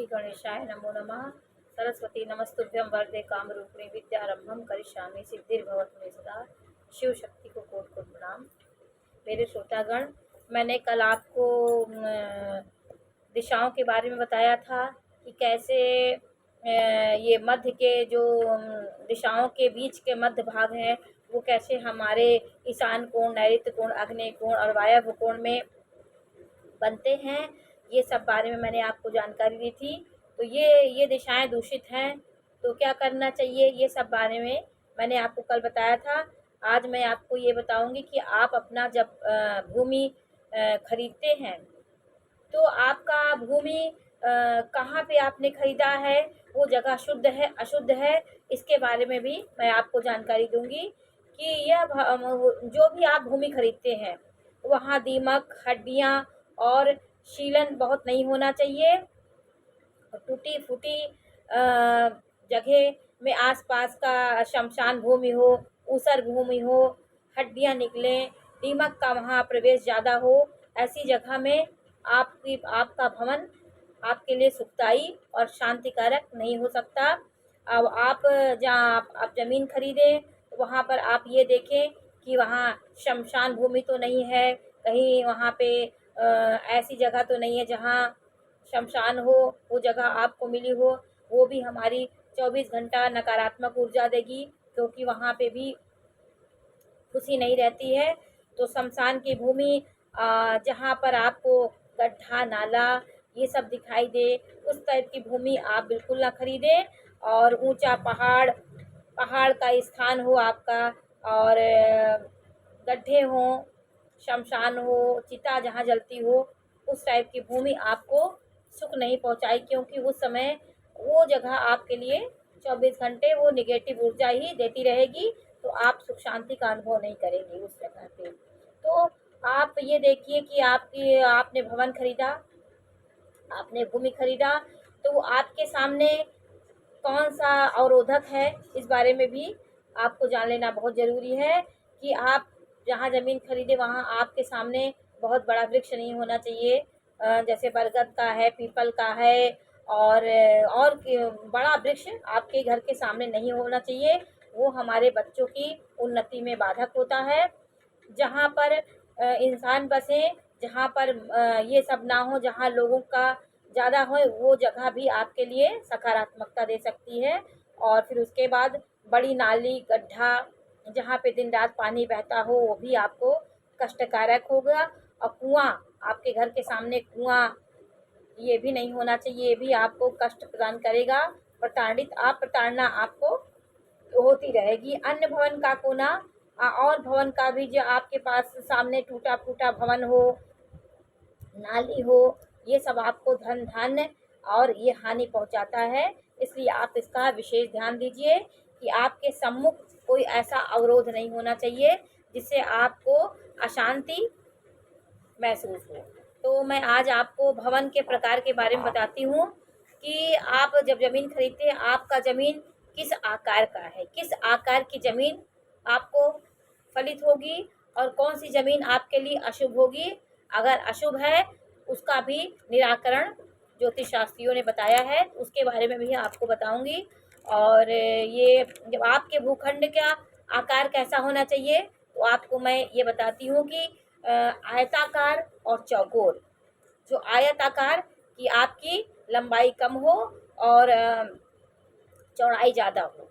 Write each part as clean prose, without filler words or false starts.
श्री गणेशाय नमो नमः। सरस्वती नमस्तुभ्यं वरदे कामरूपिणी विद्यारंभम करिष्यामि सिद्धिर्भवतु मे सदा। शिव शक्ति को कोटि कोटि प्रणाम। मेरे श्रोतागण, मैंने कल आपको दिशाओं के बारे में बताया था कि कैसे ये मध्य के जो दिशाओं के बीच के मध्य भाग हैं वो कैसे हमारे ईशान कोण, नैऋत्य कोण, आग्नेय कोण और वायव्य कोण में बनते हैं। ये सब बारे में मैंने आपको जानकारी दी थी। तो ये दिशाएं दूषित हैं तो क्या करना चाहिए, ये सब बारे में मैंने आपको कल बताया था। आज मैं आपको ये बताऊंगी कि आप अपना जब भूमि खरीदते हैं तो आपका भूमि कहाँ पे आपने खरीदा है, वो जगह शुद्ध है अशुद्ध है, इसके बारे में भी मैं आपको जानकारी दूंगी कि यह जो भी आप भूमि खरीदते हैं वहाँ दीमक, हड्डियाँ और शीलन बहुत नहीं होना चाहिए। टूटी फूटी जगह में आसपास का शमशान भूमि हो, ऊसर भूमि हो, हड्डियाँ निकलें, दीमक का वहाँ प्रवेश ज़्यादा हो, ऐसी जगह में आपका भवन आपके लिए सुखदायी और शांतिकारक नहीं हो सकता। अब आप जहाँ आप ज़मीन खरीदें वहाँ पर आप ये देखें कि वहाँ शमशान भूमि तो नहीं है, कहीं वहाँ पे ऐसी जगह तो नहीं है जहाँ शमशान हो, वो जगह आपको मिली हो। वो भी हमारी 24 घंटा नकारात्मक ऊर्जा देगी, क्योंकि वहाँ पे भी खुशी नहीं रहती है। तो शमशान की भूमि जहाँ पर आपको गड्ढा, नाला ये सब दिखाई दे, उस टाइप की भूमि आप बिल्कुल ना खरीदें। और ऊंचा पहाड़ का स्थान हो आपका, और गड्ढे हों, शमशान हो, चिता जहाँ जलती हो, उस टाइप की भूमि आपको सुख नहीं पहुँचाई, क्योंकि उस समय वो जगह आपके लिए 24 घंटे वो निगेटिव ऊर्जा ही देती रहेगी। तो आप सुख शांति का अनुभव नहीं करेंगे उस जगह पे। तो आप ये देखिए कि आपने भवन खरीदा, आपने भूमि खरीदा, तो वो आपके सामने कौन सा अवरोधक है, इस बारे में भी आपको जान लेना बहुत ज़रूरी है कि आप जहाँ ज़मीन खरीदे वहाँ आपके सामने बहुत बड़ा वृक्ष नहीं होना चाहिए। जैसे बरगद का है, पीपल का है, और बड़ा वृक्ष आपके घर के सामने नहीं होना चाहिए। वो हमारे बच्चों की उन्नति में बाधक होता है। जहाँ पर इंसान बसे, जहाँ पर ये सब ना हो, जहाँ लोगों का ज़्यादा हो, वो जगह भी आपके लिए सकारात्मकता दे सकती है। और फिर उसके बाद बड़ी नाली, गड्ढा जहाँ पे दिन रात पानी बहता हो, वो भी आपको कष्टकारक होगा। और कुआं, आपके घर के सामने कुआं, ये भी नहीं होना चाहिए, ये भी आपको कष्ट प्रदान करेगा। प्रताड़ना आपको होती रहेगी। अन्य भवन का कोना और भवन का भी जो आपके पास सामने टूटा फूटा भवन हो, नाली हो, ये सब आपको धन धान्य और ये हानि पहुंचाता है। इसलिए आप इसका विशेष ध्यान दीजिए कि आपके सम्मुख कोई ऐसा अवरोध नहीं होना चाहिए जिससे आपको अशांति महसूस हो। तो मैं आज आपको भवन के प्रकार के बारे में बताती हूँ कि आप जब ज़मीन खरीदते हैं, आपका ज़मीन किस आकार का है, किस आकार की ज़मीन आपको फलित होगी और कौन सी ज़मीन आपके लिए अशुभ होगी। अगर अशुभ है उसका भी निराकरण ज्योतिष शास्त्रियों ने बताया है, उसके बारे में भी आपको बताऊंगी। और ये जब आपके भूखंड का आकार कैसा होना चाहिए, तो आपको मैं ये बताती हूँ कि आयताकार और चौकोर। जो आयताकार की आपकी लंबाई कम हो और चौड़ाई ज़्यादा हो,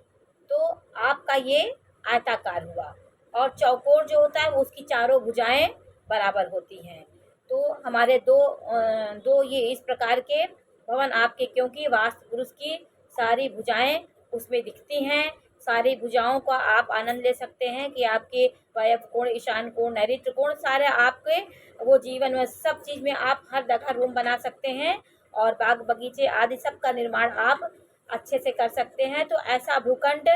तो आपका ये आयताकार हुआ। और चौकोर जो होता है वो उसकी चारों भुजाएं बराबर होती हैं। तो हमारे दो ये इस प्रकार के भवन आपके, क्योंकि वास्तु पुरुष की सारी भुजाएं उसमें दिखती हैं। सारी भुजाओं का आप आनंद ले सकते हैं कि आपके वायव्य कोण, ईशान कोण, नैऋत्य कोण, सारे आपके वो जीवन में सब चीज़ में आप हर जगह रूम बना सकते हैं और बाग बगीचे आदि सब का निर्माण आप अच्छे से कर सकते हैं। तो ऐसा भूखंड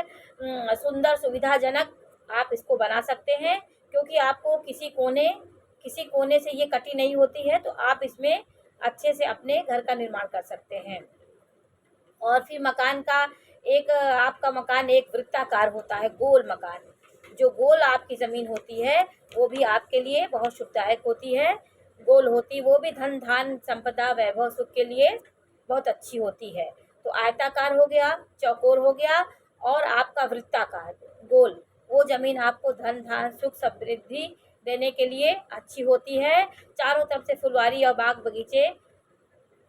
सुंदर, सुविधाजनक आप इसको बना सकते हैं, क्योंकि आपको किसी कोने से ये कटी नहीं होती है। तो आप इसमें अच्छे से अपने घर का निर्माण कर सकते हैं। और फिर मकान का आपका मकान एक वृत्ताकार होता है, गोल मकान। जो गोल आपकी ज़मीन होती है वो भी आपके लिए बहुत शुभदायक होती है। गोल होती वो भी धन धान संपदा वैभव सुख के लिए बहुत अच्छी होती है। तो आयताकार हो गया, चौकोर हो गया, और आपका वृत्ताकार गोल, वो ज़मीन आपको धन धान सुख समृद्धि देने के लिए अच्छी होती है। चारों तरफ से फुलवारी और बाग बगीचे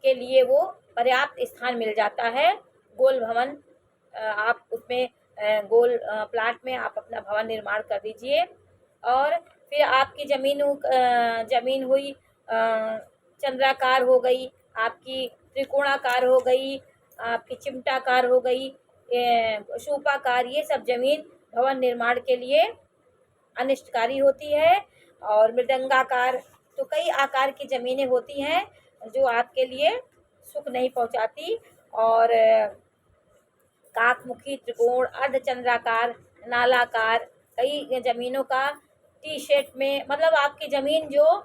के लिए वो पर्याप्त स्थान मिल जाता है। गोल भवन आप उसमें गोल प्लाट में आप अपना भवन निर्माण कर दीजिए। और फिर आपकी ज़मीन हुई चंद्राकार हो गई, आपकी त्रिकोणाकार हो गई, आपकी चिमटाकार हो गई, स्तूपाकार, ये सब ज़मीन भवन निर्माण के लिए अनिष्टकारी होती है। और मृदंगाकार, तो कई आकार की ज़मीनें होती हैं जो आपके लिए सुख नहीं पहुंचाती। और काकमुखी, त्रिकोण, अर्धचंद्राकार, नालाकार, कई ज़मीनों का टी शेप में, मतलब आपकी ज़मीन जो,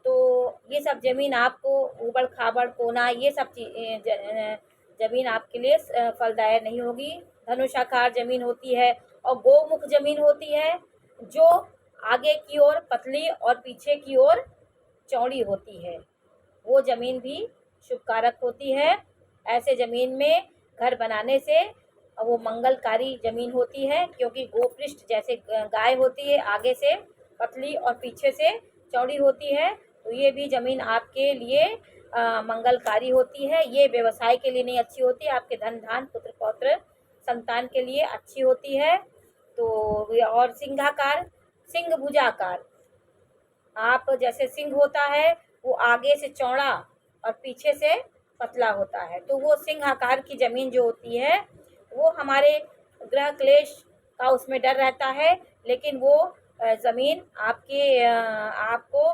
तो ये सब ज़मीन आपको ऊबड़ खाबड़ कोना, ये सब ज़मीन आपके लिए फलदायक नहीं होगी। धनुषाकार ज़मीन होती है और गोमुख ज़मीन होती है जो आगे की ओर पतली और पीछे की ओर चौड़ी होती है, वो ज़मीन भी शुभकारक होती है। ऐसे ज़मीन में घर बनाने से वो मंगलकारी ज़मीन होती है, क्योंकि गोपृष्ठ जैसे गाय होती है, आगे से पतली और पीछे से चौड़ी होती है, तो ये भी ज़मीन आपके लिए मंगलकारी होती है। ये व्यवसाय के लिए नहीं अच्छी होती, आपके धन धान पुत्र पौत्र संतान के लिए अच्छी होती है। तो और सिंहाकार, सिंह भुजाकार, आप जैसे सिंह होता है वो आगे से चौड़ा और पीछे से पतला होता है, तो वो सिंह आकार की ज़मीन जो होती है वो हमारे ग्रह क्लेश का उसमें डर रहता है, लेकिन वो ज़मीन आपको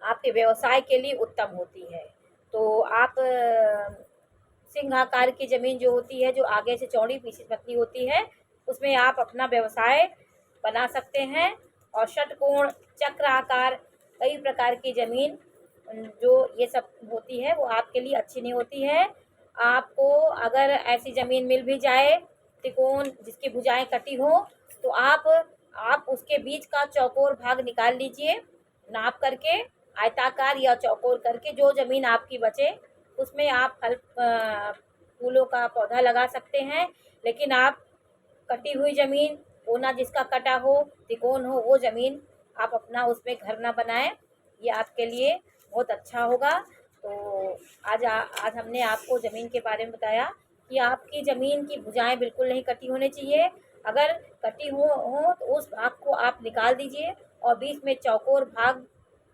आपके व्यवसाय के लिए उत्तम होती है। तो आप सिंहाकार की ज़मीन जो होती है, जो आगे से चौड़ी पीछे से पतली होती है, उसमें आप अपना व्यवसाय बना सकते हैं। और षटकोण, चक्र आकार, कई प्रकार की ज़मीन जो ये सब होती है वो आपके लिए अच्छी नहीं होती है। आपको अगर ऐसी ज़मीन मिल भी जाए त्रिकोण जिसकी भुजाएं कटी हों, तो आप उसके बीच का चौकोर भाग निकाल लीजिए, नाप करके आयताकार या चौकोर करके, जो ज़मीन आपकी बचे उसमें आप फूलों का पौधा लगा सकते हैं। लेकिन आप कटी हुई ज़मीन, कोना जिसका कटा हो, त्रिकोण हो, वो ज़मीन आप अपना उसमें घर ना बनाएं, ये आपके लिए बहुत अच्छा होगा। तो आज हमने आपको ज़मीन के बारे में बताया कि आपकी ज़मीन की भुजाएं बिल्कुल नहीं कटी होनी चाहिए। अगर कटी हो तो उस भाग को आप निकाल दीजिए और बीच में चौकोर भाग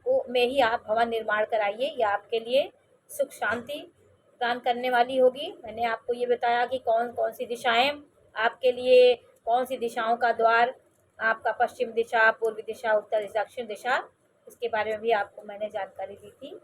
को में ही आप भवन निर्माण कराइए, यह आपके लिए सुख शांति प्रदान करने वाली होगी। मैंने आपको ये बताया कि कौन कौन सी दिशाएं आपके लिए, कौन सी दिशाओं का द्वार आपका पश्चिम दिशा, पूर्वी दिशा, उत्तर दिशा, दक्षिण दिशा, इसके बारे में भी आपको मैंने जानकारी दी थी।